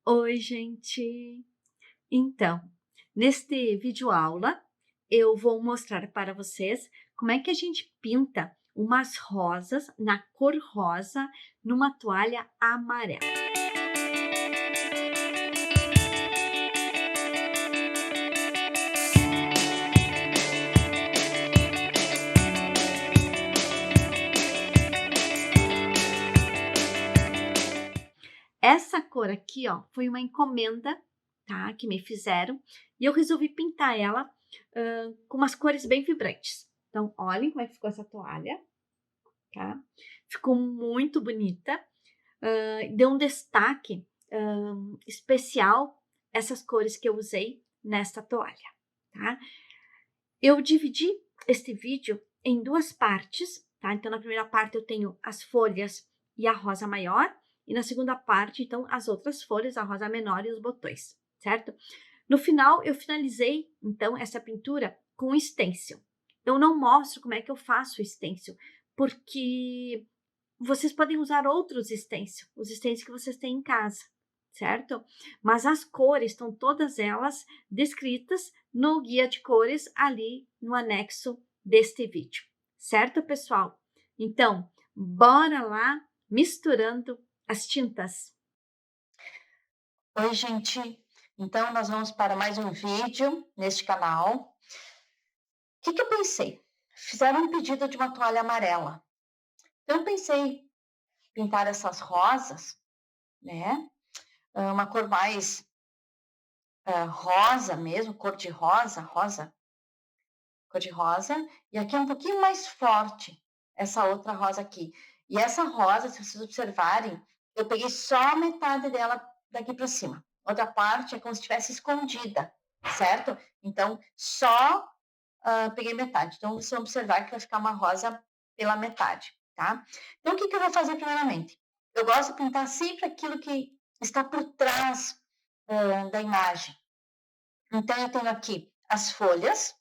Oi, gente! Então, neste vídeo aula, eu vou mostrar para vocês como é que a gente pinta umas rosas na cor rosa numa toalha amarela. Essa cor aqui, ó, foi uma encomenda, tá, que me fizeram e eu resolvi pintar ela com umas cores bem vibrantes. Então, olhem como é que ficou essa toalha, tá? Ficou muito bonita. Deu um destaque especial essas cores que eu usei nesta toalha, tá? Eu dividi este vídeo em duas partes, tá? Então, na primeira parte eu tenho as folhas e a rosa maior, e na segunda parte, então, as outras folhas, a rosa menor e os botões, certo? No final, eu finalizei, então, essa pintura com stencil. Eu não mostro como é que eu faço o stencil, porque vocês podem usar outros stencil, os stencil que vocês têm em casa, certo? Mas as cores estão todas elas descritas no guia de cores ali no anexo deste vídeo, certo, pessoal? Então, bora lá misturando as tintas. Oi, gente. Então, nós vamos para mais um vídeo neste canal. O que eu pensei? Fizeram um pedido de uma toalha amarela. Então, eu pensei em pintar essas rosas, né? Uma cor mais rosa mesmo, cor de rosa, cor de rosa. E aqui é um pouquinho mais forte, essa outra rosa aqui. E essa rosa, se vocês observarem, eu peguei só a metade dela daqui para cima. Outra parte é como se estivesse escondida, certo? Então, só peguei metade. Então, você observar que vai ficar uma rosa pela metade, tá? Então, o que eu vou fazer primeiramente? Eu gosto de pintar sempre aquilo que está por trás da imagem. Então, eu tenho aqui as folhas,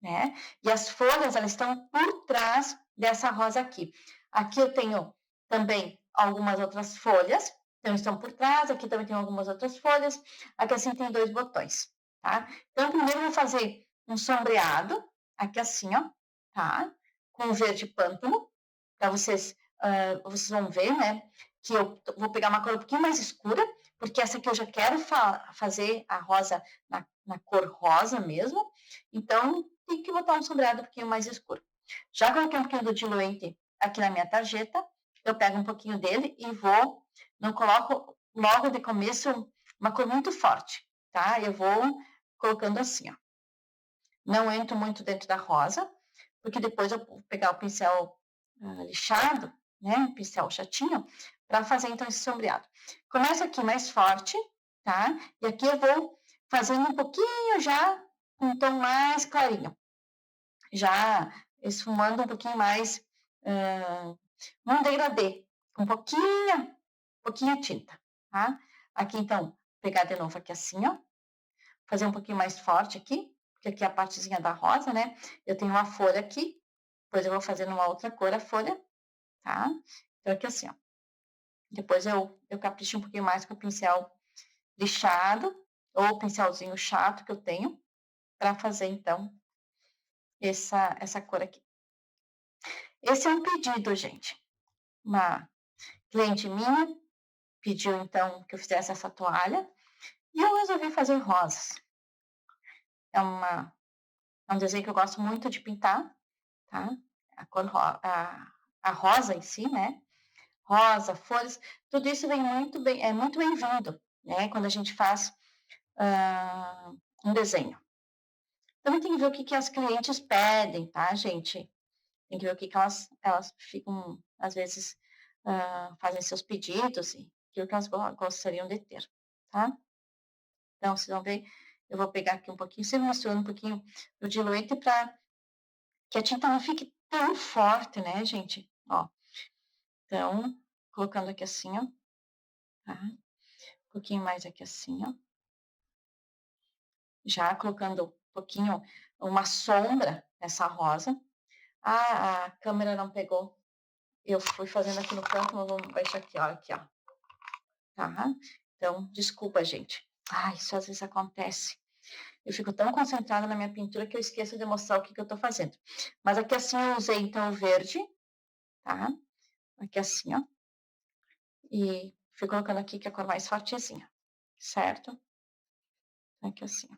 né? E as folhas, elas estão por trás dessa rosa aqui. Aqui eu tenho também algumas outras folhas, então estão por trás. Aqui também tem algumas outras folhas. Aqui assim tem dois botões, tá? Então, primeiro eu vou fazer um sombreado, aqui assim, ó, tá? Com verde pântano, para vocês vão ver, né? Que eu vou pegar uma cor um pouquinho mais escura, porque essa aqui eu já quero fazer a rosa na cor rosa mesmo. Então, tem que botar um sombreado um pouquinho mais escuro. Já coloquei um pouquinho do diluente aqui na minha tarjeta, eu pego um pouquinho dele e não coloco logo de começo uma cor muito forte, tá? Eu vou colocando assim, ó. Não entro muito dentro da rosa, porque depois eu vou pegar o pincel lixado, né? Um pincel chatinho, para fazer então esse sombreado. Começa aqui mais forte, tá? E aqui eu vou fazendo um pouquinho já com um tom mais clarinho, já esfumando um pouquinho mais, um degradê, com pouquinha tinta, tá? Aqui então, pegar de novo aqui assim, ó, fazer um pouquinho mais forte aqui, porque aqui é a partezinha da rosa, né? Eu tenho uma folha aqui, depois eu vou fazer numa outra cor a folha, tá? Então aqui assim, ó. Depois eu capricho um pouquinho mais com o pincel lixado, ou o pincelzinho chato que eu tenho, para fazer então essa cor aqui. Esse é um pedido, gente. Uma cliente minha pediu então que eu fizesse essa toalha e eu resolvi fazer rosas. É, é um desenho que eu gosto muito de pintar, tá? A, cor, a rosa em si, né? Rosa, folhas, tudo isso vem muito bem, é muito bem-vindo, né? Quando a gente faz um desenho. Também tem que ver o que as clientes pedem, tá, gente? Tem que ver o que elas ficam, às vezes, fazem seus pedidos e aquilo que elas gostariam de ter, tá? Então, vocês vão ver, eu vou pegar aqui um pouquinho, sempre misturando um pouquinho do diluente para que a tinta não fique tão forte, né, gente? Ó, então, colocando aqui assim, ó, tá? Um pouquinho mais aqui assim, ó. Já colocando um pouquinho, uma sombra nessa rosa. Ah, a câmera não pegou. Eu fui fazendo aqui no canto, mas vamos baixar aqui, ó, tá? Então, desculpa, gente. Ai, isso às vezes acontece. Eu fico tão concentrada na minha pintura que eu esqueço de mostrar o que eu tô fazendo. Mas aqui assim eu usei então o verde, tá? Aqui assim, ó. E fui colocando aqui que é a cor mais fortezinha, certo? Aqui assim, ó.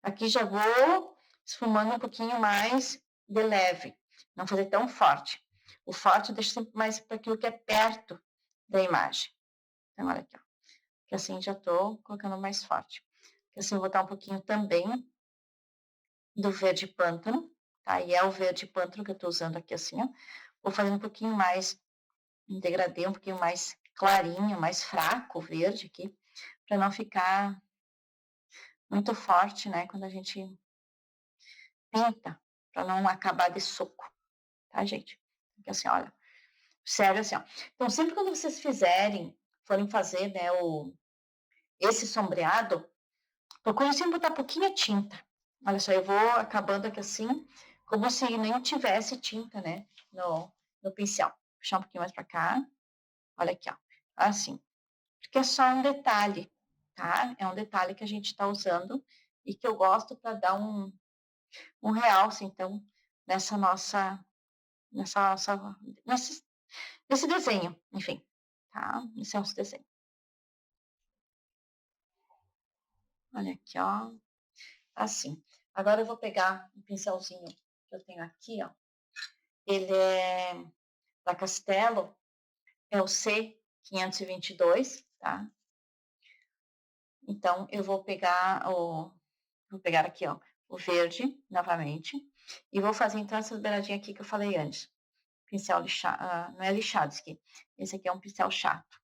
Aqui já vou esfumando um pouquinho mais de leve, não fazer tão forte. O forte eu deixo sempre mais para aquilo que é perto da imagem. Então, olha aqui, ó. Que assim já tô colocando mais forte. Que assim eu vou botar um pouquinho também do verde pântano, tá? E é o verde pântano que eu tô usando aqui assim, ó. Vou fazer um pouquinho mais em degradê, um pouquinho mais clarinho, mais fraco o verde aqui, para não ficar muito forte, né? Quando a gente pinta, para não acabar de soco, tá, gente? Porque assim, olha, sério assim, ó. Então, sempre quando vocês forem fazer, né, esse sombreado, procure sempre botar pouquinha tinta. Olha só, eu vou acabando aqui assim, como se nem tivesse tinta, né, no pincel. Puxar um pouquinho mais para cá. Olha aqui, ó. Assim. Porque é só um detalhe, tá? É um detalhe que a gente está usando e que eu gosto para dar um realce, então, nessa nossa, nessa nossa, nesse, nesse desenho, enfim, tá? Esse é o nosso desenho. Olha aqui, ó. Assim. Agora eu vou pegar um pincelzinho que eu tenho aqui, ó. Ele é da Castelo, é o C522, tá? Então, eu vou pegar aqui, ó, o verde, novamente, e vou fazer, então, essa beiradinha aqui que eu falei antes. Pincel lixado, não é lixado esse aqui é um pincel chato.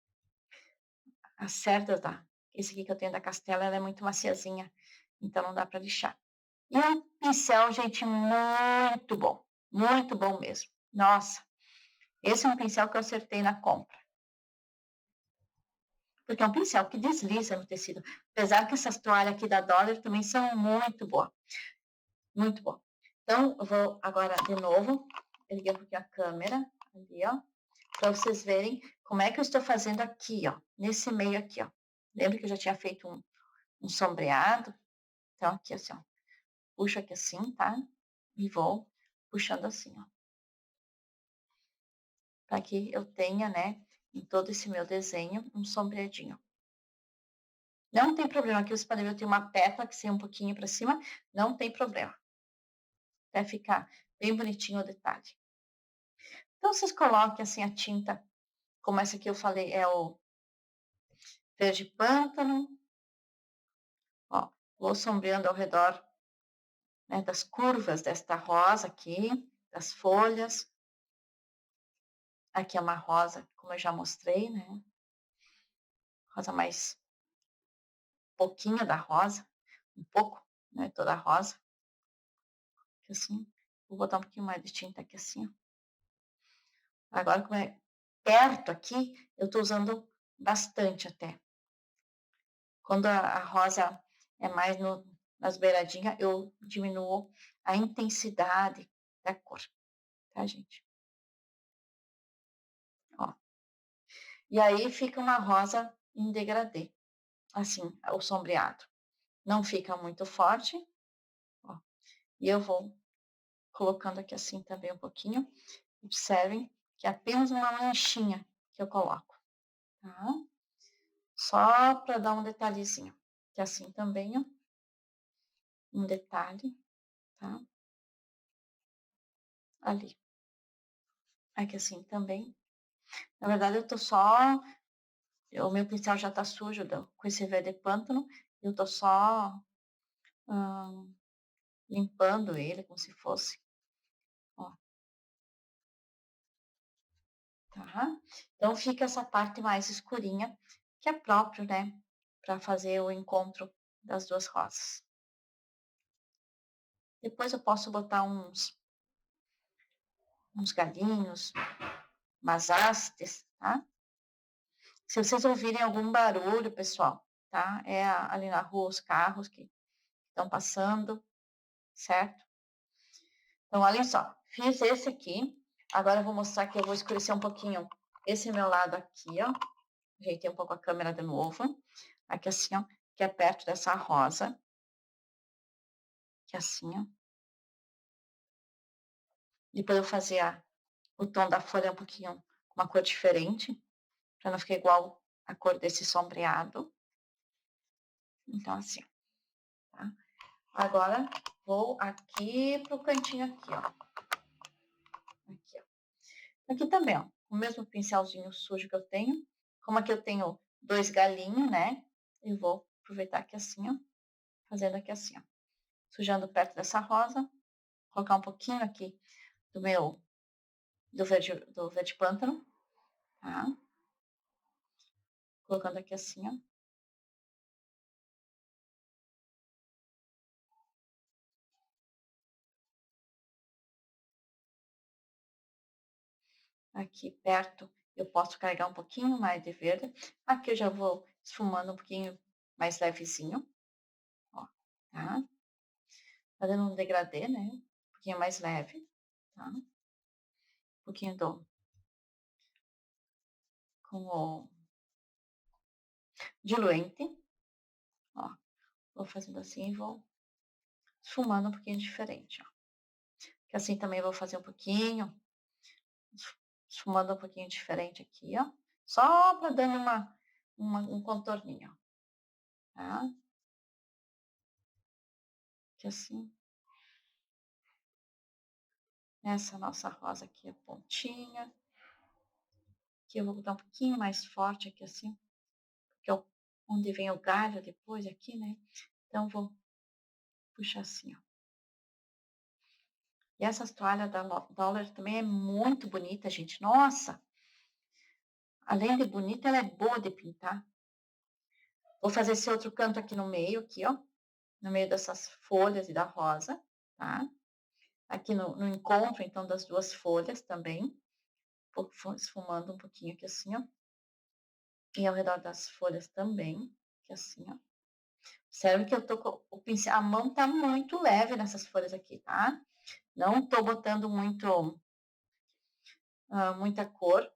As cerdas dá. Esse aqui que eu tenho da Castela, ela é muito maciazinha, então não dá para lixar. E é um pincel, gente, muito bom mesmo. Nossa, esse é um pincel que eu acertei na compra. Porque é um pincel que desliza no tecido. Apesar que essas toalhas aqui da Dollar também são muito boas. Muito bom. Então, eu vou agora de novo erguer um pouquinho a câmera, ali, ó, para vocês verem como é que eu estou fazendo aqui, ó, nesse meio aqui, ó. Lembra que eu já tinha feito um sombreado? Então, aqui assim, ó, puxo aqui assim, tá? E vou puxando assim, ó. Para que eu tenha, né, em todo esse meu desenho, um sombreadinho. Não tem problema, aqui você pode ver, eu tenho uma pétala que sai um pouquinho para cima, não tem problema. Vai ficar bem bonitinho o detalhe. Então, vocês coloquem assim a tinta, como essa aqui eu falei, é o verde pântano. Ó, vou sombreando ao redor, né, das curvas desta rosa aqui, das folhas. Aqui é uma rosa, como eu já mostrei, né? Rosa mais pouquinho da rosa, um pouco, né? Toda rosa. Aqui assim, vou botar um pouquinho mais de tinta aqui assim, ó. Agora, como é perto aqui, eu tô usando bastante até. Quando a rosa é mais nas beiradinhas, eu diminuo a intensidade da cor, tá, gente? Ó. E aí fica uma rosa em degradê, assim, o sombreado. Não fica muito forte, ó. E eu vou colocando aqui assim também um pouquinho. Observem que é apenas uma manchinha que eu coloco, tá? Só para dar um detalhezinho. Que assim também, ó. Um detalhe, tá? Ali. Aqui assim também. Na verdade, eu tô só. O meu pincel já tá sujo com esse verde pântano. Eu tô só limpando ele como se fosse. Ó, tá? Então fica essa parte mais escurinha, que é próprio, né? Para fazer o encontro das duas rosas. Depois eu posso botar uns galinhos, umas hastes, tá? Se vocês ouvirem algum barulho, pessoal, tá? É ali na rua os carros que estão passando, certo? Então, olha só, fiz esse aqui. Agora eu vou mostrar que eu vou escurecer um pouquinho esse meu lado aqui, ó. Ajeitei um pouco a câmera de novo. Aqui assim, ó, que é perto dessa rosa. Que assim, ó. Depois eu fazer o tom da folha um pouquinho, uma cor diferente, para não ficar igual a cor desse sombreado. Então, assim, tá? Agora, vou aqui pro cantinho aqui, ó. Aqui, ó. Aqui também, ó, o mesmo pincelzinho sujo que eu tenho. Como aqui eu tenho 2 galinhos, né? Eu vou aproveitar aqui assim, ó. Fazendo aqui assim, ó. Sujando perto dessa rosa. Colocar um pouquinho aqui do verde pântano, tá? Colocando aqui assim, ó. Aqui perto eu posso carregar um pouquinho mais de verde. Aqui eu já vou esfumando um pouquinho mais levezinho, ó, tá? Fazendo um degradê, né? Um pouquinho mais leve, tá? Um pouquinho com o diluente, ó. Vou fazendo assim e vou esfumando um pouquinho diferente, ó. Que assim também vou fazer um pouquinho, esfumando um pouquinho diferente aqui, ó. Só para dando um contorninho, tá? Que assim. Essa nossa rosa aqui é pontinha. Aqui eu vou botar um pouquinho mais forte aqui assim, que é onde vem o galho depois aqui, né? Então vou puxar assim, ó. E essas toalhas da Dollar também é muito bonita, gente. Nossa! Além de bonita, ela é boa de pintar. Vou fazer esse outro canto aqui no meio, aqui, ó. No meio dessas folhas e da rosa, tá? Aqui no encontro, então, das duas folhas também. Vou esfumando um pouquinho aqui assim, ó. E ao redor das folhas também, que assim, ó. Observe que eu tô com o pincel, a mão tá muito leve nessas folhas aqui, tá? Não tô botando muita cor,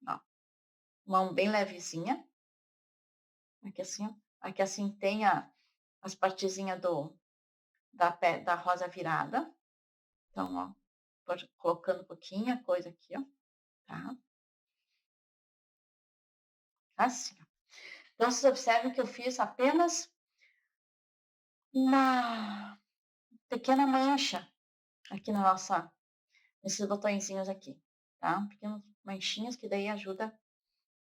ó. Mão bem levezinha. Aqui assim, ó. Aqui assim tem as partezinhas da rosa virada. Então, ó, pode colocando um pouquinho a coisa aqui, ó, tá? Assim, ó. Então, vocês observam que eu fiz apenas uma pequena mancha aqui nesses botõezinhos aqui, tá? Pequenas manchinhas que daí ajuda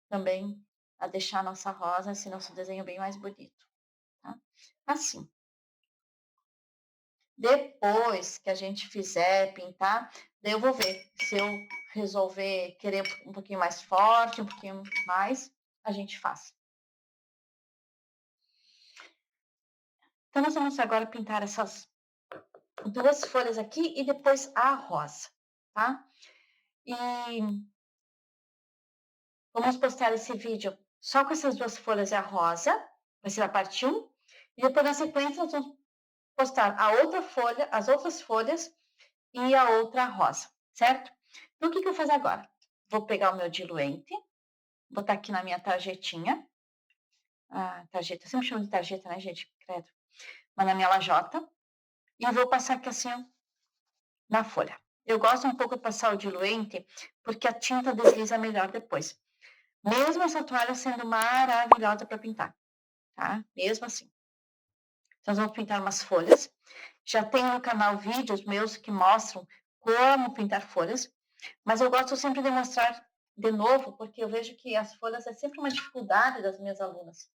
também a deixar a nossa rosa, esse nosso desenho bem mais bonito, tá? Assim. Depois que a gente fizer pintar, daí eu vou ver se eu resolver querer um pouquinho mais forte, um pouquinho mais, a gente faz. Então, nós vamos agora pintar essas duas folhas aqui e depois a rosa, tá? E vamos postar esse vídeo só com essas duas folhas e a rosa, vai ser a parte 1, e depois na sequência nós vamos postar a outra folha, as outras folhas e a outra rosa, certo? Então, o que eu vou fazer agora? Vou pegar o meu diluente, botar aqui na minha tarjetinha, tarjeta, eu sempre chamo de tarjeta, né, gente? Credo. Mas na minha lajota, e eu vou passar aqui assim, ó, na folha. Eu gosto um pouco de passar o diluente, porque a tinta desliza melhor depois. Mesmo essa toalha sendo maravilhosa para pintar, tá? Mesmo assim. Então, nós vamos pintar umas folhas. Já tem no canal vídeos meus que mostram como pintar folhas, mas eu gosto sempre de mostrar de novo, porque eu vejo que as folhas é sempre uma dificuldade das minhas alunas.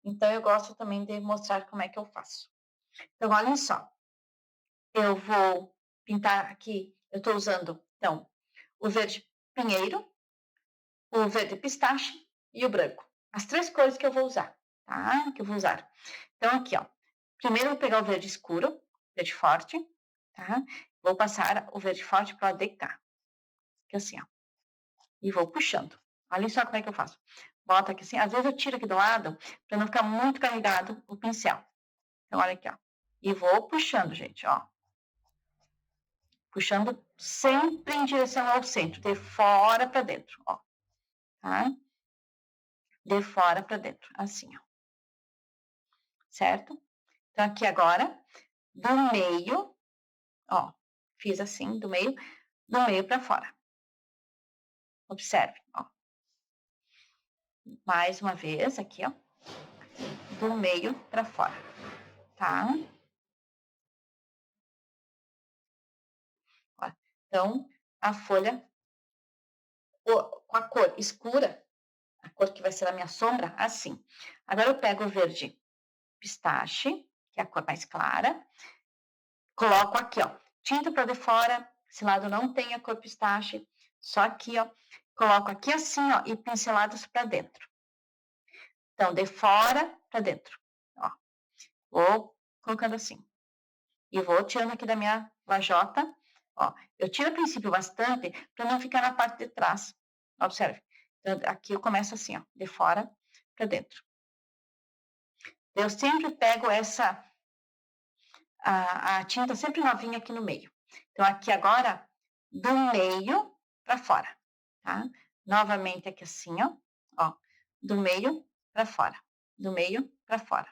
Então, eu gosto também de mostrar como é que eu faço. Então, olhem só. Eu vou pintar aqui, eu estou usando, então, o verde pinheiro, o verde pistache e o branco. As três cores que eu vou usar, tá? Que eu vou usar. Então, aqui, ó. Primeiro eu vou pegar o verde escuro, verde forte, tá? Vou passar o verde forte para o lado de cá. Que assim, ó. E vou puxando. Olha só como é que eu faço. Bota aqui assim. Às vezes eu tiro aqui do lado para não ficar muito carregado o pincel. Então, olha aqui, ó. E vou puxando, gente, ó. Puxando sempre em direção ao centro, de fora para dentro, ó. Tá? de fora para dentro, assim, ó. Certo? Então, aqui agora, do meio, ó, fiz assim, do meio para fora. Observe, ó. Mais uma vez, aqui, ó, do meio para fora, tá? Ó, então, a folha com a cor escura, a cor que vai ser a minha sombra, assim. Agora eu pego o verde pistache, que é a cor mais clara, coloco aqui, ó, tinta para de fora, esse lado não tem a cor pistache, só aqui, ó, coloco aqui assim, ó, e pinceladas para dentro. Então, de fora para dentro, ó. Vou colocando assim. E vou tirando aqui da minha lajota, ó. Eu tiro a princípio bastante para não ficar na parte de trás. Observe. Então, aqui eu começo assim, ó, de fora para dentro. Eu sempre pego a tinta sempre novinha aqui no meio. Então, aqui agora, do meio para fora, tá? Novamente aqui assim, ó, do meio para fora, do meio para fora.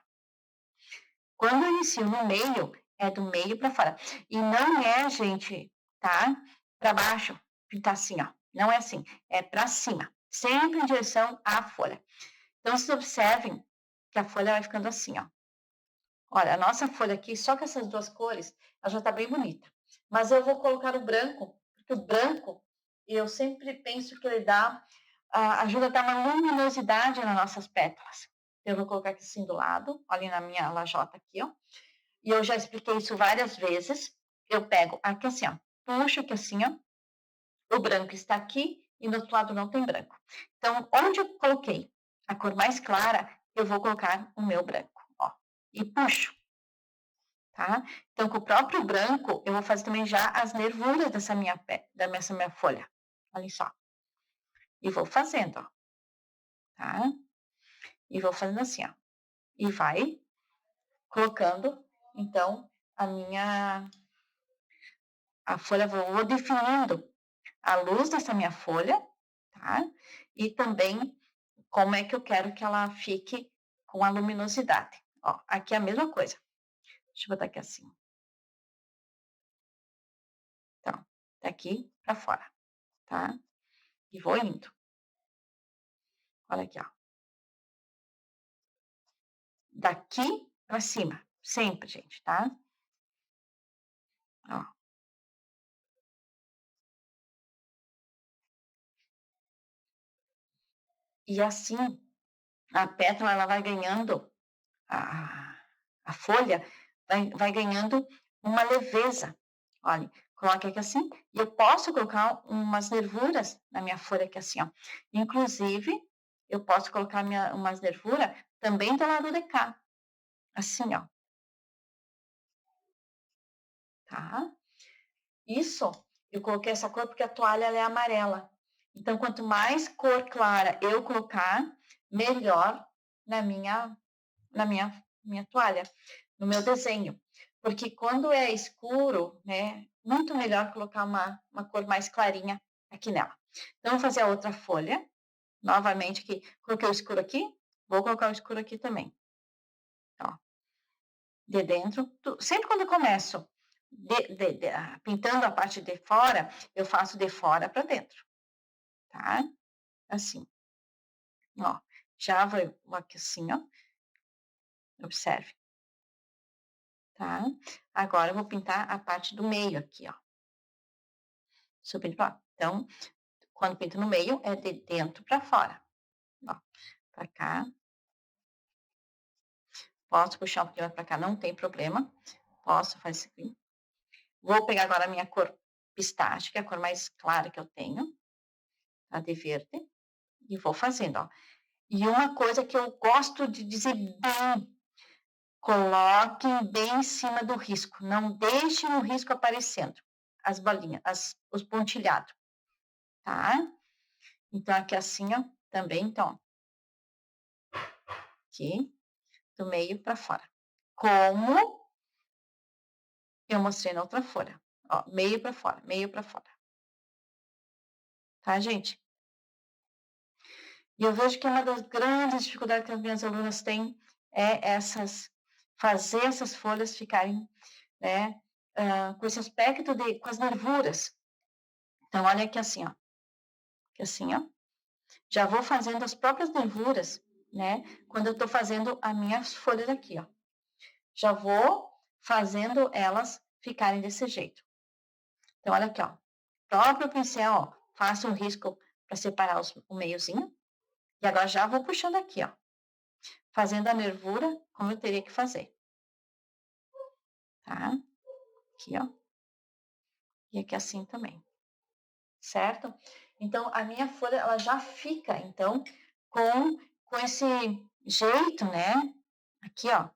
Quando eu inicio no meio, é do meio para fora. E não é, gente, tá? Para baixo, pintar assim, ó. Não é assim, é para cima, sempre em direção à folha. Então, vocês observem que a folha vai ficando assim, ó. Olha, a nossa folha aqui, só com essas duas cores, ela já tá bem bonita. Mas eu vou colocar o branco, porque o branco, eu sempre penso que ele ajuda a dar uma luminosidade nas nossas pétalas. Eu vou colocar aqui assim do lado, olhem na minha lajota aqui, ó. E eu já expliquei isso várias vezes. Eu pego aqui assim, ó, puxo aqui assim, ó. O branco está aqui e do outro lado não tem branco. Então, onde eu coloquei a cor mais clara, eu vou colocar o meu branco, ó. E puxo, tá? Então, com o próprio branco, eu vou fazer também já as nervuras dessa minha folha. Olha só. E vou fazendo, ó. Tá? E vou fazendo assim, ó. E vai colocando, então, a folha, vou definindo a luz dessa minha folha, tá? E também como é que eu quero que ela fique com a luminosidade. Ó, aqui é a mesma coisa. Deixa eu botar aqui assim. Então, daqui para fora, tá? E vou indo. Olha aqui, ó. Daqui para cima, sempre, gente, tá? Ó. E assim, a pétala ela vai ganhando, a folha vai ganhando uma leveza. Olha, coloque aqui assim, e eu posso colocar umas nervuras na minha folha aqui assim, ó. Inclusive, eu posso colocar umas nervuras também do lado de cá, assim, ó. Tá? Isso, eu coloquei essa cor porque a toalha ela é amarela. Então, quanto mais cor clara eu colocar, melhor na minha toalha, no meu desenho. Porque quando é escuro, né, muito melhor colocar uma cor mais clarinha aqui nela. Então, vou fazer a outra folha, novamente aqui. Coloquei o escuro aqui, vou colocar o escuro aqui também. Ó, de dentro, sempre quando eu começo pintando a parte de fora, eu faço de fora para dentro, tá? Assim, ó. Já vou aqui assim, ó. Observe. Tá? Agora eu vou pintar a parte do meio aqui, ó. Subindo pra lá. Então, quando pinto no meio, é de dentro para fora. Ó, pra cá. Posso puxar um pouquinho para cá, não tem problema. Posso fazer isso aqui. Vou pegar agora a minha cor pistache, que é a cor mais clara que eu tenho, tá? De verde. E vou fazendo, ó. E uma coisa que eu gosto de dizer bem, coloquem bem em cima do risco. Não deixem o risco aparecendo. As bolinhas, os pontilhados, tá? Então, aqui assim, ó, também, então, aqui, do meio para fora. Como eu mostrei na outra folha. Ó, meio para fora, meio para fora. Tá, gente? E eu vejo que uma das grandes dificuldades que as minhas alunas têm é fazer essas folhas ficarem, né, com esse aspecto com as nervuras. Então, olha aqui assim, ó. Aqui assim, ó. Já vou fazendo as próprias nervuras, né? Quando eu estou fazendo as minhas folhas aqui, ó. Já vou fazendo elas ficarem desse jeito. Então, olha aqui, ó. Próprio pincel, ó. Faço um risco para separar o meiozinho. E agora já vou puxando aqui, ó. Fazendo a nervura como eu teria que fazer. Tá? Aqui, ó. E aqui assim também. Certo? Então, a minha folha, ela já fica, então, com esse jeito, né? Aqui, ó.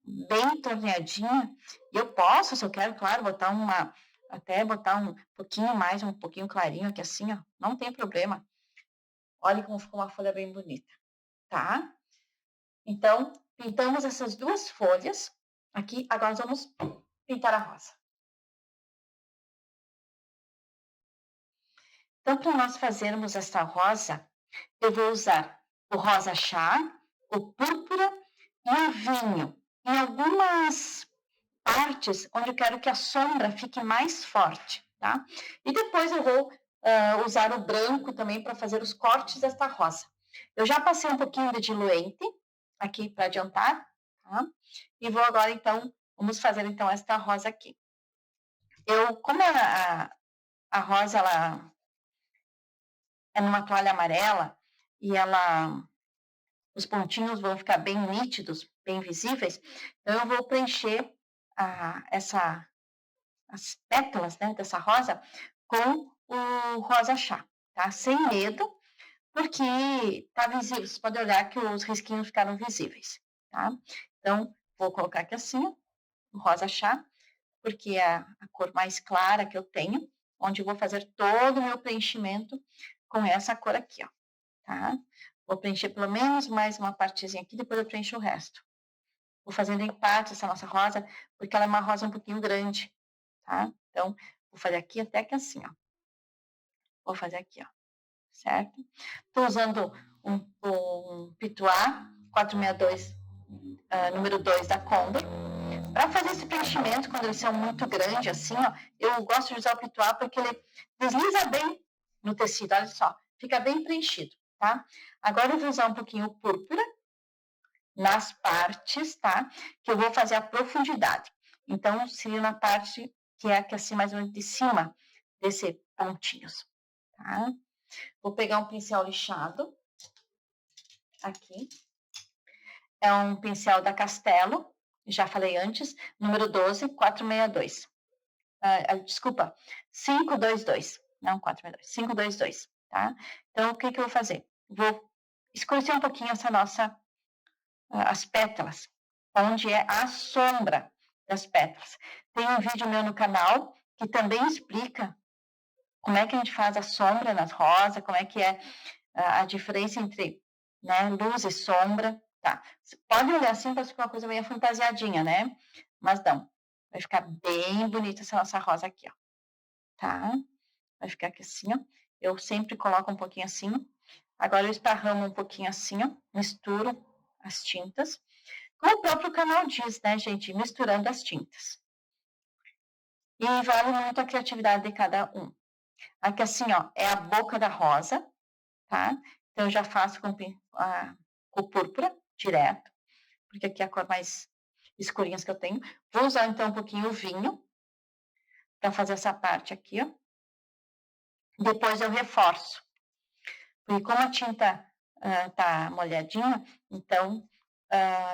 Bem torneadinha. E eu posso, se eu quero, claro, até botar um pouquinho mais, um pouquinho clarinho aqui assim, ó. Não tem problema. Olha como ficou uma folha bem bonita, tá? Então, pintamos essas duas folhas aqui. Agora nós vamos pintar a rosa. Então, para nós fazermos essa rosa, eu vou usar o rosa chá, o púrpura e o vinho. Em algumas partes onde eu quero que a sombra fique mais forte, tá? E depois eu vou usar o branco também para fazer os cortes desta rosa. Eu já passei um pouquinho de diluente aqui para adiantar, tá? E vou agora, então, vamos fazer, então, esta rosa aqui. Como a rosa, ela é numa toalha amarela e os pontinhos vão ficar bem nítidos, bem visíveis, então eu vou preencher as pétalas, né, dessa rosa com o rosa chá, tá? Sem medo, porque tá visível. Você pode olhar que os risquinhos ficaram visíveis, tá? Então, vou colocar aqui assim, ó, o rosa chá, porque é a cor mais clara que eu tenho, onde eu vou fazer todo o meu preenchimento com essa cor aqui, ó, tá? Vou preencher pelo menos mais uma partezinha aqui, depois eu preencho o resto. Vou fazendo em parte essa nossa rosa, porque ela é uma rosa um pouquinho grande, tá? Então, vou fazer aqui até que assim, ó. Vou fazer aqui, ó. Certo? Estou usando um Pituá 462, número 2 da Condor. Para fazer esse preenchimento, quando eles são muito grandes, assim, ó, eu gosto de usar o Pituá porque ele desliza bem no tecido, olha só. Fica bem preenchido, tá? Agora eu vou usar um pouquinho o púrpura nas partes, tá? Que eu vou fazer a profundidade. Então, seria na parte que é aqui assim, mais ou menos de cima desse pontinhos, tá? Vou pegar um pincel lixado, aqui. É um pincel da Castelo, já falei antes, número 12, 462. Desculpa, 522, não 462, 522, tá? Então, o que eu vou fazer? Vou escurecer um pouquinho as pétalas, onde é a sombra das pétalas. Tem um vídeo meu no canal que também explica como é que a gente faz a sombra nas rosas, como é que é a diferença entre, né, luz e sombra, tá? Você pode olhar assim, parece que é uma coisa meio fantasiadinha, né? Mas não, vai ficar bem bonita essa nossa rosa aqui, ó, tá? Vai ficar aqui assim, ó. Eu sempre coloco um pouquinho assim. Agora eu esparramo um pouquinho assim, ó, misturo as tintas. Como o próprio canal diz, né, gente? Misturando as tintas. E vale muito a criatividade de cada um. Aqui assim, ó, é a boca da rosa, tá? Então, eu já faço com púrpura, direto, porque aqui é a cor mais escurinha que eu tenho. Vou usar, então, um pouquinho o vinho, para fazer essa parte aqui, ó. Depois eu reforço. Porque como a tinta tá molhadinha, então,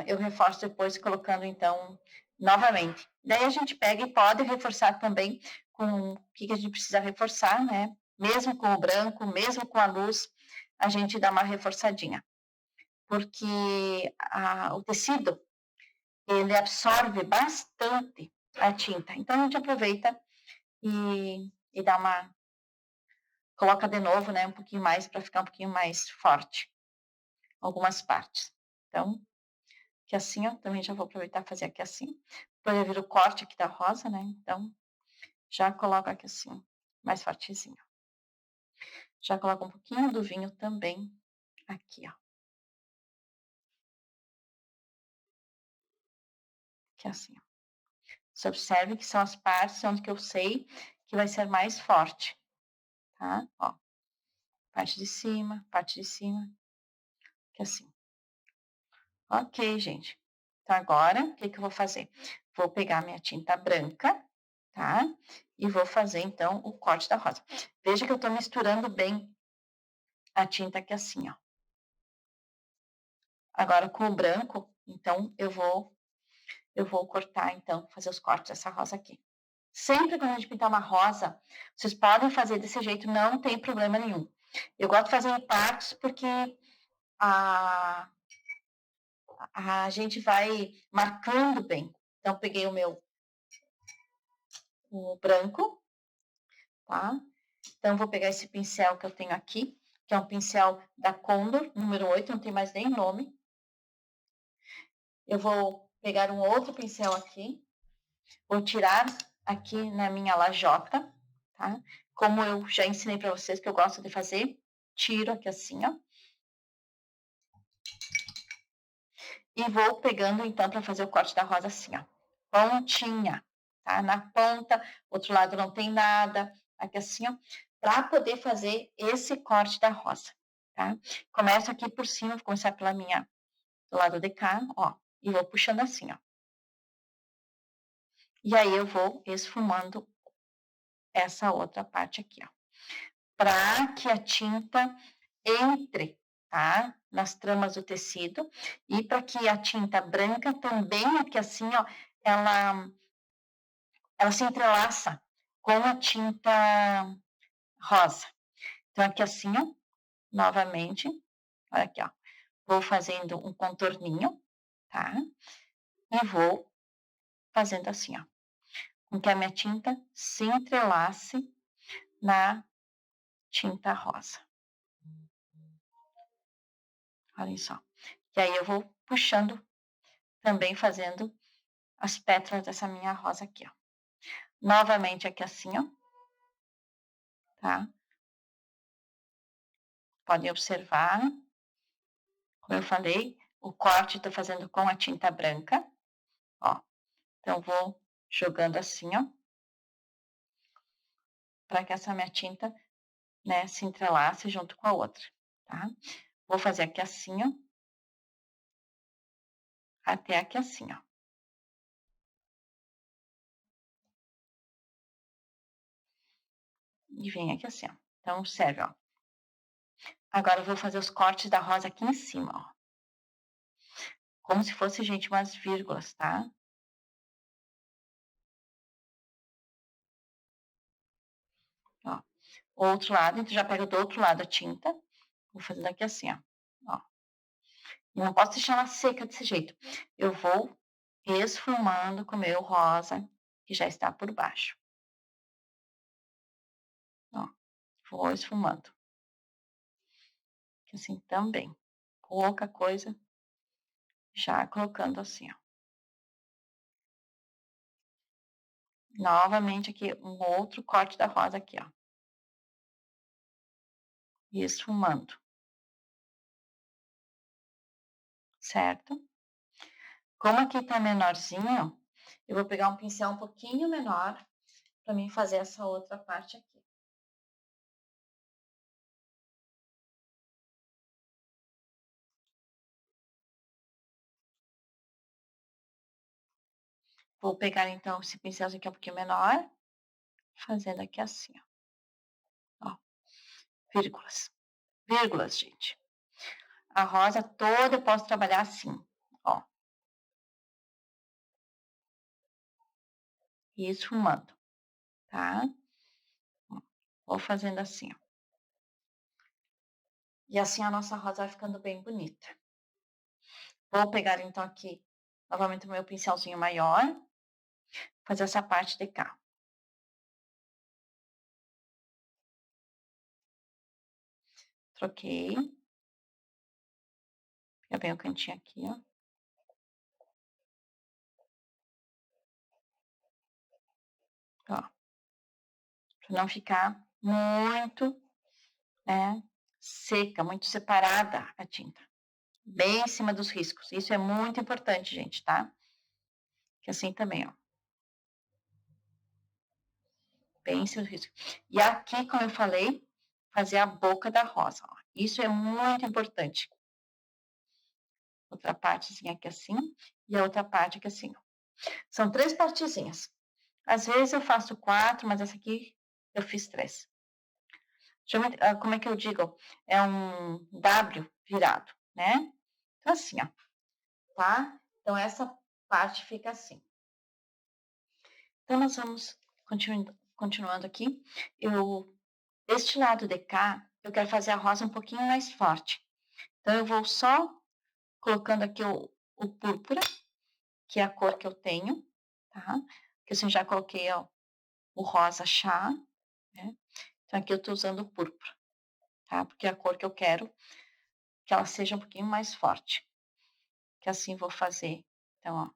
eu reforço depois colocando, então, novamente. Daí a gente pega e pode reforçar também com o que a gente precisa reforçar, né? Mesmo com o branco, mesmo com a luz, a gente dá uma reforçadinha. Porque o tecido, ele absorve bastante a tinta. Então, a gente aproveita e dá coloca de novo, né, um pouquinho mais, para ficar um pouquinho mais forte, algumas partes. Então, que assim, ó, também já vou aproveitar e fazer aqui assim, para ver o corte aqui da rosa, né, então, já coloco aqui assim, mais fortezinho. Já coloco um pouquinho do vinho também aqui, ó. Aqui assim, ó. Você observe que são as partes onde que eu sei que vai ser mais forte, tá? Ó, parte de cima, que assim. Ok, gente. Então, agora, o que que eu vou fazer? Vou pegar minha tinta branca, tá? E vou fazer, então, o corte da rosa. Veja que eu tô misturando bem a tinta aqui assim, ó. Agora, com o branco, então, eu vou cortar, então, fazer os cortes dessa rosa aqui. Sempre quando a gente pintar uma rosa, vocês podem fazer desse jeito, não tem problema nenhum. Eu gosto de fazer em partes porque a, a gente vai marcando bem. Então, peguei o branco, tá? Então, vou pegar esse pincel que eu tenho aqui, que é um pincel da Condor, número 8, não tem mais nem nome. Eu vou pegar um outro pincel aqui, vou tirar aqui na minha lajota, tá? Como eu já ensinei para vocês que eu gosto de fazer, tiro aqui assim, ó. E vou pegando então para fazer o corte da rosa assim, ó. Pontinha, tá? Na ponta, outro lado não tem nada, aqui assim, ó, para poder fazer esse corte da rosa, tá? Começo aqui por cima, vou começar do lado de cá, ó, e vou puxando assim, ó. E aí eu vou esfumando essa outra parte aqui, ó, para que a tinta entre, tá? Nas tramas do tecido e para que a tinta branca também aqui assim, ó, ela se entrelaça com a tinta rosa. Então aqui assim, ó, novamente, olha aqui, ó, vou fazendo um contorninho, tá? E vou fazendo assim, ó, com que a minha tinta se entrelace na tinta rosa. Olhem só. E aí eu vou puxando, também fazendo as pétalas dessa minha rosa aqui, ó. Novamente aqui assim, ó, tá? Podem observar, como eu falei, o corte estou fazendo com a tinta branca, ó. Então, vou jogando assim, ó, para que essa minha tinta, né, se entrelace junto com a outra, tá? Vou fazer aqui assim, ó, até aqui assim, ó. E vem aqui assim, ó. Então, observe, ó. Agora, eu vou fazer os cortes da rosa aqui em cima, ó. Como se fosse, gente, umas vírgulas, tá? Ó. O outro lado, então já pega do outro lado a tinta. Vou fazendo aqui assim, ó. E não posso deixar ela seca desse jeito. Eu vou esfumando com o meu rosa, que já está por baixo. Ó, vou esfumando. Assim também. Pouca coisa, já colocando assim, ó. Novamente aqui, um outro corte da rosa aqui, ó. E esfumando. Certo? Como aqui tá menorzinho, eu vou pegar um pincel um pouquinho menor para mim fazer essa outra parte aqui. Vou pegar então esse pincelzinho aqui um pouquinho menor, fazendo aqui assim, ó. Vírgulas. Vírgulas, gente. A rosa toda eu posso trabalhar assim, ó. E esfumando, tá? Vou fazendo assim, ó. E assim a nossa rosa vai ficando bem bonita. Vou pegar então aqui, novamente o meu pincelzinho maior, fazer essa parte de cá. Troquei. Pega bem o cantinho aqui, ó. Ó. Pra não ficar muito, né, seca, muito separada a tinta. Bem em cima dos riscos. Isso é muito importante, gente, tá? Que assim também, ó. Bem em cima do risco. E aqui, como eu falei, fazer a boca da rosa, ó. Isso é muito importante. Outra partezinha aqui assim, e a outra parte aqui assim, ó. São 3 partezinhas. Às vezes eu faço 4, mas essa aqui eu fiz 3. Como é que eu digo? É um W virado, né? Então, assim, ó, tá? Então, essa parte fica assim. Então, nós vamos continuando aqui. Este lado de cá, eu quero fazer a rosa um pouquinho mais forte. Então, eu vou só colocando aqui o púrpura, que é a cor que eu tenho, tá? Que assim, já coloquei, ó, o rosa chá, né? Então, aqui eu tô usando o púrpura, tá? Porque é a cor que eu quero que ela seja um pouquinho mais forte. Que assim vou fazer, então, ó,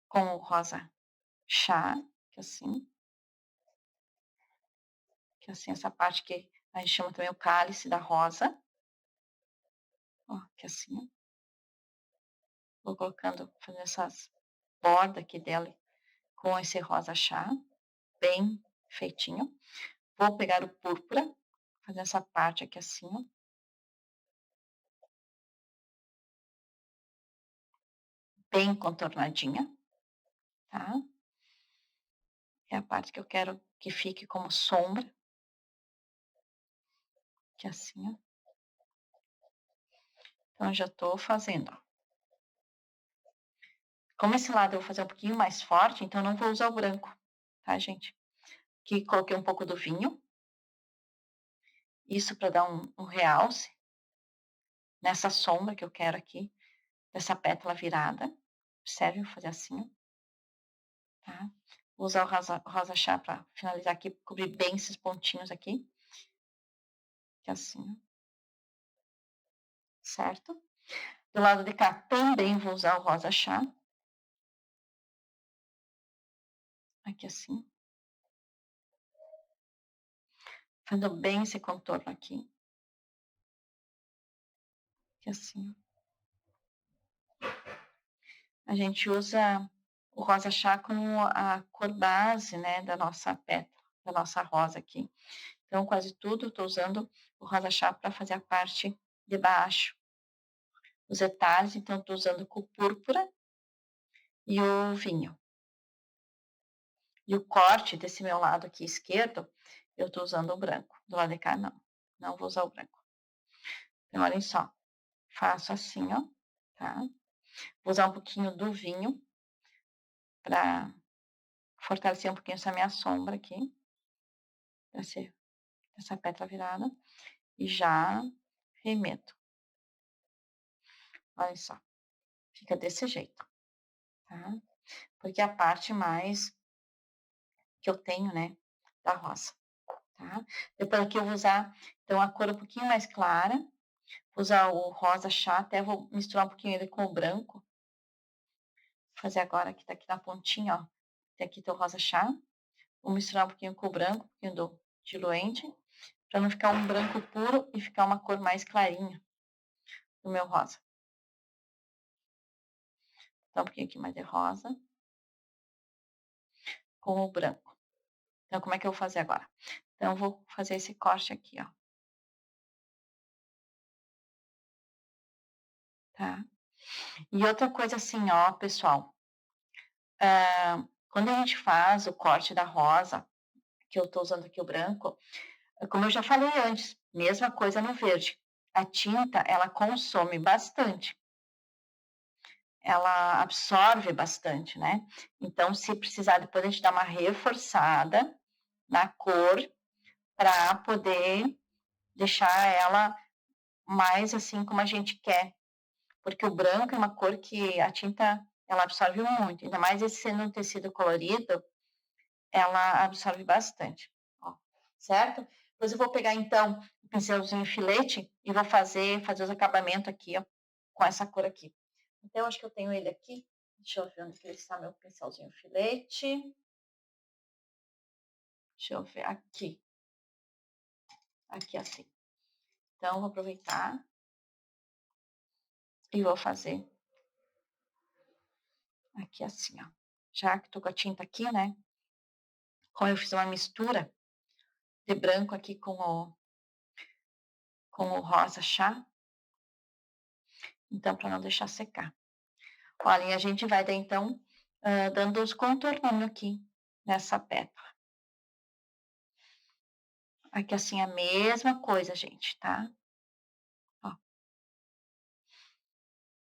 com o rosa chá, que assim, essa parte que a gente chama também o cálice da rosa, ó, que assim, ó. Vou colocando, fazendo essas bordas aqui dela com esse rosa chá, bem feitinho. Vou pegar o púrpura, fazer essa parte aqui assim, ó. Bem contornadinha, tá? É a parte que eu quero que fique como sombra, que assim, ó. Então, eu já tô fazendo, ó. Como esse lado eu vou fazer um pouquinho mais forte, então não vou usar o branco, tá, gente? Aqui coloquei um pouco do vinho. Isso para dar um realce nessa sombra que eu quero aqui, dessa pétala virada. Observe, vou fazer assim, ó, tá? Vou usar o rosa chá para finalizar aqui, cobrir bem esses pontinhos aqui. Que é assim, ó. Certo? Do lado de cá também vou usar o rosa chá. Aqui assim. Fazendo bem esse contorno aqui. Que assim. A gente usa o rosa chá como a cor base, né, da nossa pétala, da nossa rosa aqui. Então, quase tudo eu tô usando o rosa chá para fazer a parte de baixo. Os detalhes, então, eu tô usando com o púrpura e o vinho. E o corte desse meu lado aqui esquerdo, eu tô usando o branco. Do lado de cá, não. Não vou usar o branco. Então, olhem só. Faço assim, ó, tá? Vou usar um pouquinho do vinho para fortalecer um pouquinho essa minha sombra aqui. Essa pétala virada. E já remeto. Olha só. Fica desse jeito, tá? Porque é a parte mais que eu tenho, né, da rosa, tá? Depois aqui eu vou usar, então, a cor um pouquinho mais clara. Vou usar o rosa chá, até vou misturar um pouquinho ele com o branco. Vou fazer agora, que tá aqui na pontinha, ó. Tem aqui teu rosa chá. Vou misturar um pouquinho com o branco, um pouquinho do diluente, para não ficar um branco puro e ficar uma cor mais clarinha do meu rosa. Então, um pouquinho aqui mais de rosa com o branco. Então, como é que eu vou fazer agora? Então, eu vou fazer esse corte aqui, ó. Tá? E outra coisa assim, ó, pessoal. Quando a gente faz o corte da rosa, que eu tô usando aqui o branco, como eu já falei antes, mesma coisa no verde. A tinta, ela consome bastante. Ela absorve bastante, né? Então, se precisar, depois a gente dá uma reforçada na cor para poder deixar ela mais assim como a gente quer. Porque o branco é uma cor que a tinta, ela absorve muito. Ainda mais esse sendo um tecido colorido, ela absorve bastante, ó, certo? Depois eu vou pegar, então, o pincelzinho filete e vou fazer os acabamentos aqui, ó, com essa cor aqui. Então, eu acho que eu tenho ele aqui. Deixa eu ver onde que está meu pincelzinho filete. Deixa eu ver aqui. aqui assim. Então, vou aproveitar e vou fazer aqui assim, ó. Já que tô com a tinta aqui, né? Como eu fiz uma mistura de branco aqui com o rosa chá, então, para não deixar secar. Olha, e a gente vai daí, então, dando os contorninhos aqui nessa pétala. Aqui assim, a mesma coisa, gente, tá? Ó,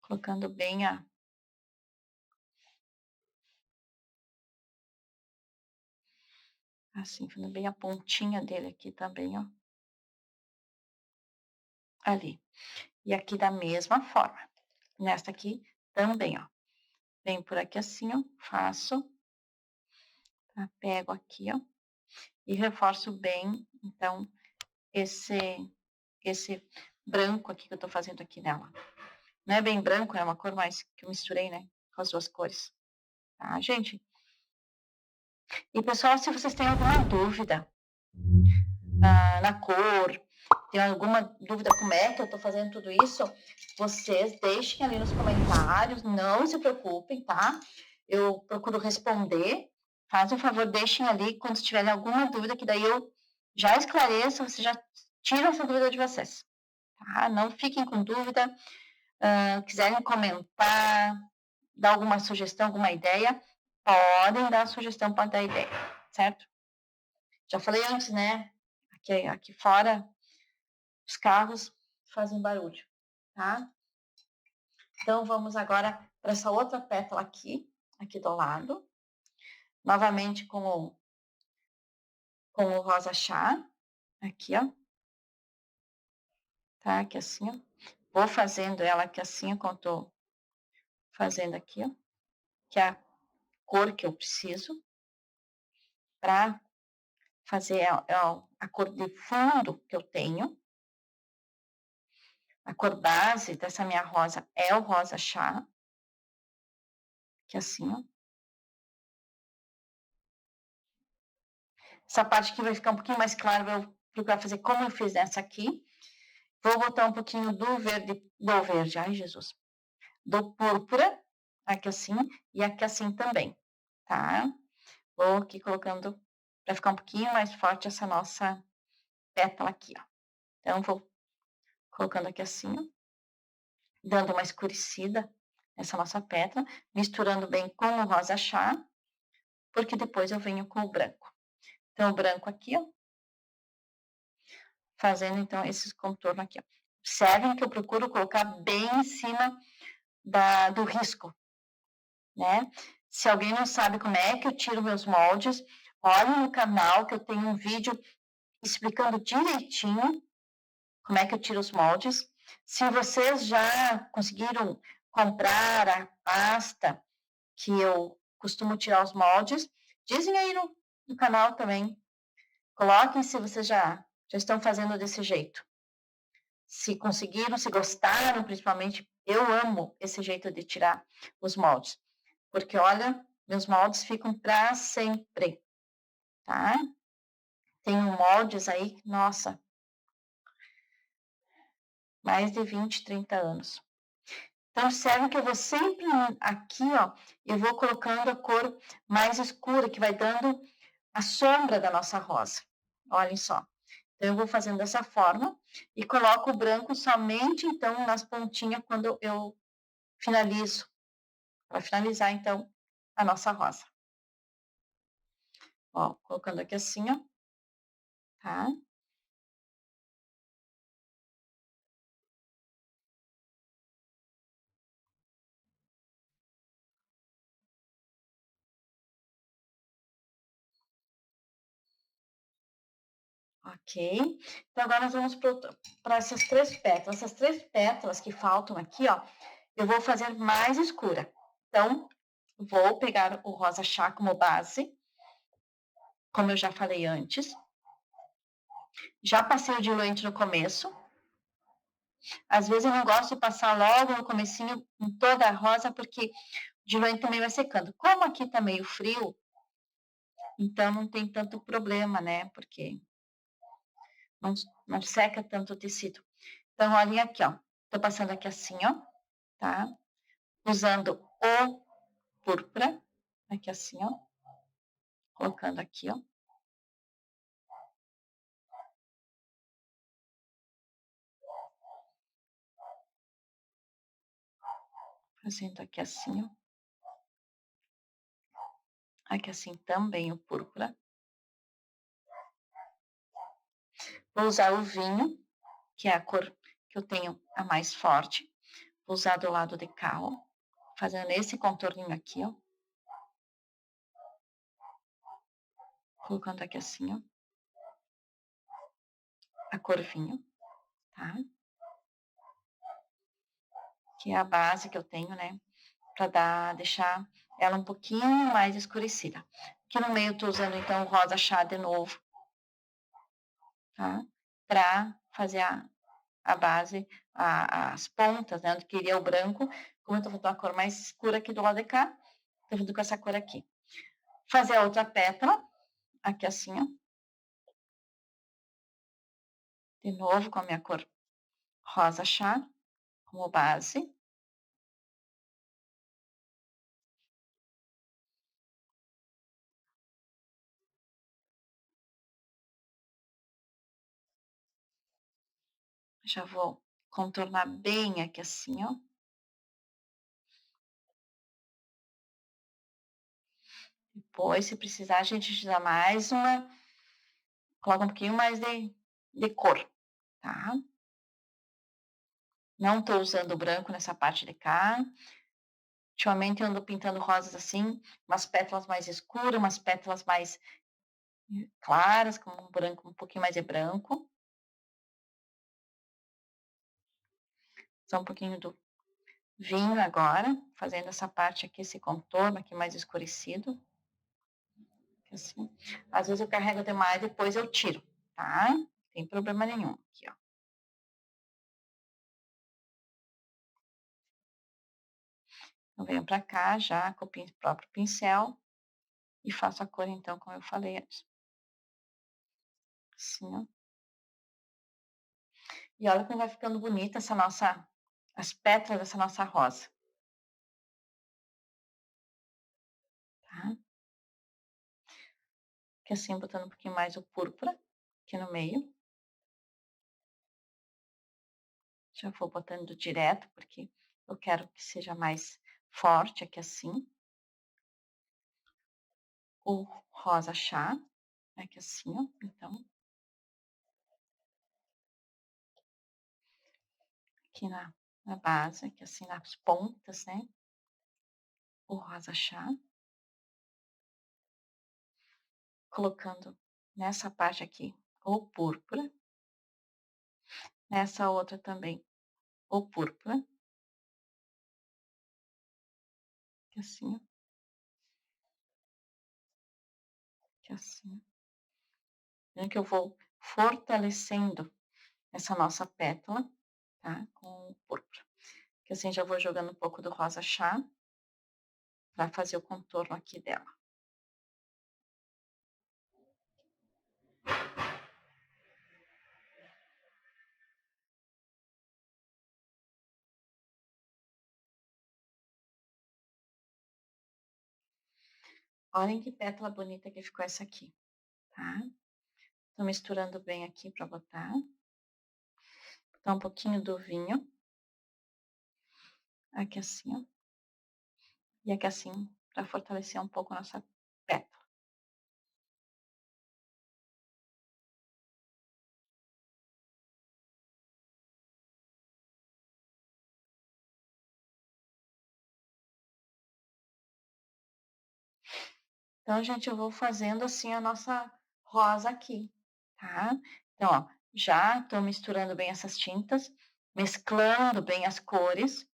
colocando bem assim, fazendo bem a pontinha dele aqui também, ó. Ali. E aqui da mesma forma. Nesta aqui também, ó. Venho por aqui assim, ó, faço, tá? Pego aqui, ó, e reforço bem, então, esse esse branco aqui que eu tô fazendo aqui nela. Não é bem branco, é uma cor mais que eu misturei, né, com as duas cores, tá, gente? E, pessoal, se vocês têm alguma dúvida na cor, tem alguma dúvida como é que eu tô fazendo tudo isso, vocês deixem ali nos comentários, não se preocupem, tá? Eu procuro responder. Fazem um favor, deixem ali quando tiverem alguma dúvida, que daí eu já esclareço, vocês já tiram essa dúvida de vocês, tá? Não fiquem com dúvida. Quiserem comentar, dar alguma sugestão, alguma ideia, podem dar sugestão, podem dar ideia, certo? Já falei antes, né? Aqui fora, os carros fazem barulho, tá? Então, vamos agora para essa outra pétala aqui do lado. Novamente com o rosa chá, aqui, ó. Tá? Aqui assim, ó. Vou fazendo ela aqui assim, como eu tô fazendo aqui, ó. Que é a cor que eu preciso para fazer a cor de fundo que eu tenho. A cor base dessa minha rosa é o rosa chá, que é assim, ó. Essa parte aqui vai ficar um pouquinho mais clara, vou procurar fazer como eu fiz nessa aqui. Vou botar um pouquinho do verde, ai Jesus, do púrpura, aqui assim, e aqui assim também, tá? Vou aqui colocando para ficar um pouquinho mais forte essa nossa pétala aqui, ó. Então, vou colocando aqui assim, ó, dando uma escurecida nessa nossa pétala, misturando bem com o rosa chá, porque depois eu venho com o branco. Então, o branco aqui, ó, fazendo então esses contornos aqui, ó. Observem que eu procuro colocar bem em cima do risco, né? Se alguém não sabe como é que eu tiro meus moldes, olhe no canal que eu tenho um vídeo explicando direitinho como é que eu tiro os moldes. Se vocês já conseguiram comprar a pasta que eu costumo tirar os moldes, dizem aí no canal também. Coloquem se vocês já estão fazendo desse jeito. Se conseguiram, se gostaram, principalmente, eu amo esse jeito de tirar os moldes. Porque, olha, meus moldes ficam para sempre, tá? Tenho moldes aí, nossa, mais de 20, 30 anos. Então, observe que eu vou sempre aqui, ó, eu vou colocando a cor mais escura, que vai dando a sombra da nossa rosa. Olhem só. Então, eu vou fazendo dessa forma e coloco o branco somente, então, nas pontinhas quando eu finalizo. Para finalizar, então, a nossa rosa. Ó, colocando aqui assim, ó. Tá? Ok. Então, agora nós vamos para essas três pétalas. Essas três pétalas que faltam aqui, ó, eu vou fazer mais escura. Então, vou pegar o rosa chá como base, como eu já falei antes. Já passei o diluente no começo. Às vezes eu não gosto de passar logo no comecinho em toda a rosa, porque o diluente também vai secando. Como aqui tá meio frio, então não tem tanto problema, né? Porque não seca tanto o tecido. Então, olhem aqui, ó. Tô passando aqui assim, ó, tá? Usando o púrpura, aqui assim, ó. Colocando aqui, ó. Fazendo aqui assim, ó. Aqui assim também o púrpura. Vou usar o vinho, que é a cor que eu tenho a mais forte. Vou usar do lado de cá, ó. Fazendo esse contorninho aqui, ó. Colocando aqui assim, ó. A cor vinho, tá? Que é a base que eu tenho, né? Pra deixar ela um pouquinho mais escurecida. Aqui no meio eu tô usando, então, o rosa chá de novo, tá? Pra fazer a base, as pontas, né? Onde queria o branco. Como eu tô fazendo uma cor mais escura aqui do lado de cá, tô vindo com essa cor aqui. Fazer a outra pétala, aqui assim, ó. De novo com a minha cor rosa chá, como base. Já vou contornar bem aqui assim, ó. Depois, se precisar, a gente usa mais coloca um pouquinho mais de cor, tá? Não tô usando branco nessa parte de cá. Ultimamente eu ando pintando rosas assim, umas pétalas mais escuras, umas pétalas mais claras, com um branco, um pouquinho mais de branco. Só um pouquinho do vinho agora, fazendo essa parte aqui, esse contorno aqui mais escurecido. Assim. Às vezes eu carrego demais, depois eu tiro, tá? Não tem problema nenhum. Aqui, ó. Eu venho pra cá já com o próprio pincel e faço a cor, então, como eu falei antes. Assim, ó. E olha como vai ficando bonita as pétalas dessa nossa rosa. Tá? Que assim, botando um pouquinho mais o púrpura aqui no meio. Já vou botando direto, porque eu quero que seja mais forte aqui assim. O rosa chá, aqui assim, ó. Então, aqui na base, aqui assim, nas pontas, né? O rosa chá. Colocando nessa parte aqui o púrpura. Nessa outra também o púrpura. Aqui assim, ó. Aqui assim. Vendo que eu vou fortalecendo essa nossa pétala, tá? Com o púrpura. Que assim já vou jogando um pouco do rosa chá para fazer o contorno aqui dela. Olhem que pétala bonita que ficou essa aqui, tá? Tô misturando bem aqui para botar. Botar um pouquinho do vinho. Aqui assim, ó. E aqui assim, para fortalecer um pouco a nossa pétala. Então, gente, eu vou fazendo assim a nossa rosa aqui, tá? Então, ó, já tô misturando bem essas tintas, mesclando bem as cores,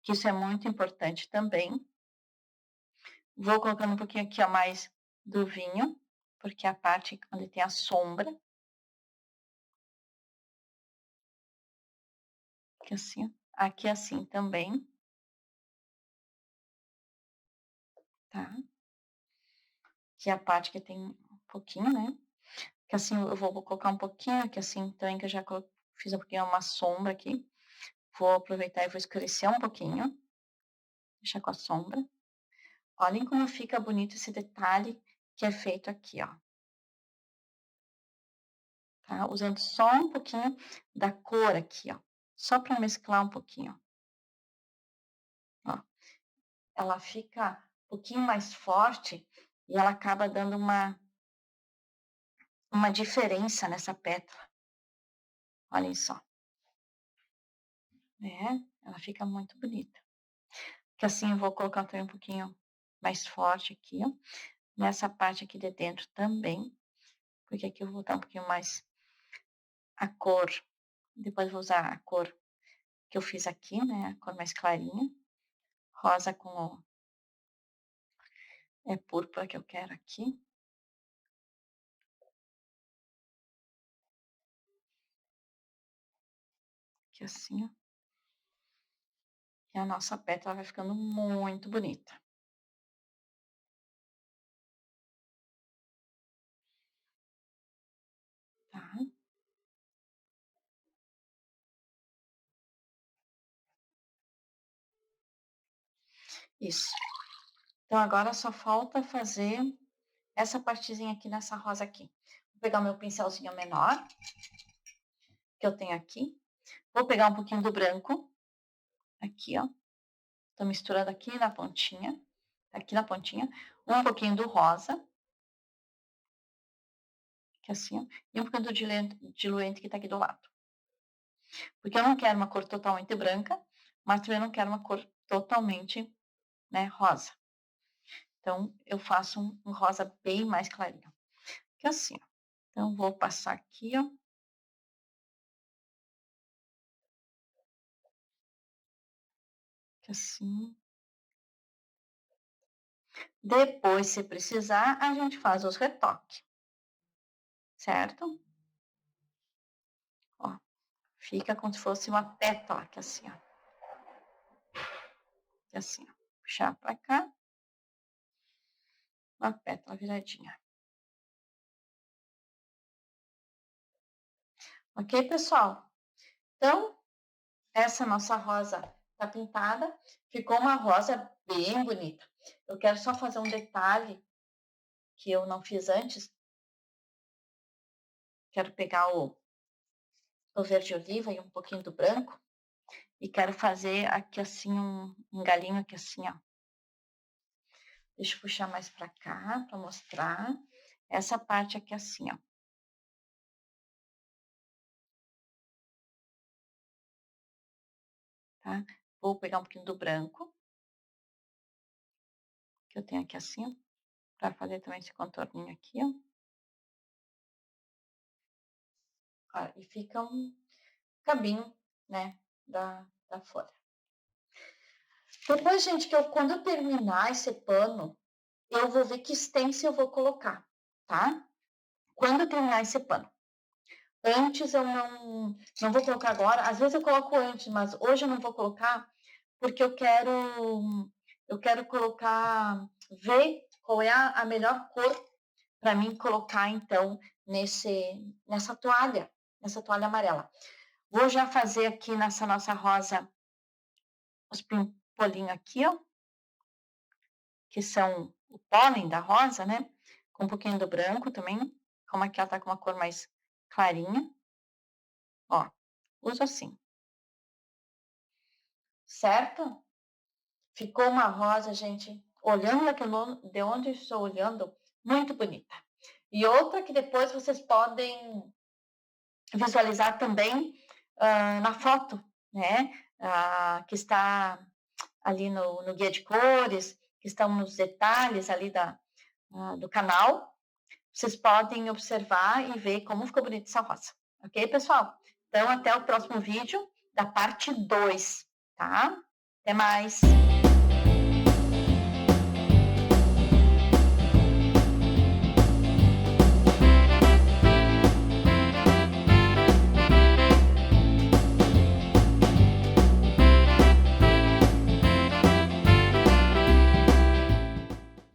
que isso é muito importante também. Vou colocando um pouquinho aqui, ó, mais do vinho, porque é a parte onde tem a sombra. Aqui assim, ó. Aqui assim também, tá? Que é a parte que tem um pouquinho, né? Que assim eu vou colocar um pouquinho aqui assim também, que eu já fiz um pouquinho uma sombra aqui. Vou aproveitar e vou escurecer um pouquinho. Deixar com a sombra. Olhem como fica bonito esse detalhe que é feito aqui, ó. Tá? Usando só um pouquinho da cor aqui, ó. Só para mesclar um pouquinho. Ó. Ela fica um pouquinho mais forte e ela acaba dando uma diferença nessa pétala. Olhem só. Né? Ela fica muito bonita. Que assim eu vou colocar também um pouquinho mais forte aqui, ó. Nessa parte aqui de dentro também. Porque aqui eu vou botar um pouquinho mais a cor. Depois vou usar a cor que eu fiz aqui, né? A cor mais clarinha. Rosa com púrpura que eu quero aqui. Aqui assim, ó. E a nossa pétala vai ficando muito bonita. Tá? Isso. Então, agora só falta fazer essa partezinha aqui nessa rosa aqui. Vou pegar o meu pincelzinho menor, que eu tenho aqui. Vou pegar um pouquinho do branco. Aqui, ó. Tô misturando aqui na pontinha. Aqui na pontinha. Um pouquinho do rosa. Que é assim, ó. E um pouquinho do diluente que tá aqui do lado. Porque eu não quero uma cor totalmente branca, mas também não quero uma cor totalmente, né, rosa. Então, eu faço um rosa bem mais clarinho. Que é assim, ó. Então, vou passar aqui, ó. Que assim. Depois, se precisar, a gente faz os retoques. Certo? Ó. Fica como se fosse uma pétala, que é assim, ó. Que é assim, ó. Puxar pra cá. Uma pétala viradinha. Ok, pessoal? Então, essa nossa rosa tá pintada. Ficou uma rosa bem bonita. Eu quero só fazer um detalhe que eu não fiz antes. Quero pegar o verde oliva e um pouquinho do branco. E quero fazer aqui assim um galinho aqui assim, ó. Deixa eu puxar mais pra cá pra mostrar. Essa parte aqui assim, ó. Tá? Vou pegar um pouquinho do branco. Que eu tenho aqui assim, ó. Pra fazer também esse contorninho aqui, ó. Ó, e fica um cabinho, né, da folha. Depois, gente, quando eu terminar esse pano, eu vou ver que stencil eu vou colocar, tá? Quando eu terminar esse pano. Antes eu não vou colocar agora. Às vezes eu coloco antes, mas hoje eu não vou colocar porque eu quero colocar, ver qual é a melhor cor para mim colocar então nessa toalha amarela. Vou já fazer aqui nessa nossa rosa os pimpolinhos aqui, ó, que são o pólen da rosa, né? Com um pouquinho do branco também, como aqui ela tá com uma cor mais clarinha. Ó, uso assim. Certo? Ficou uma rosa, gente, olhando de onde estou olhando, muito bonita. E outra que depois vocês podem visualizar também na foto, né? Que está ali no guia de cores, que estão nos detalhes ali do canal. Vocês podem observar e ver como ficou bonita essa rosa. Ok, pessoal? Então, até o próximo vídeo da parte 2, tá? Até mais!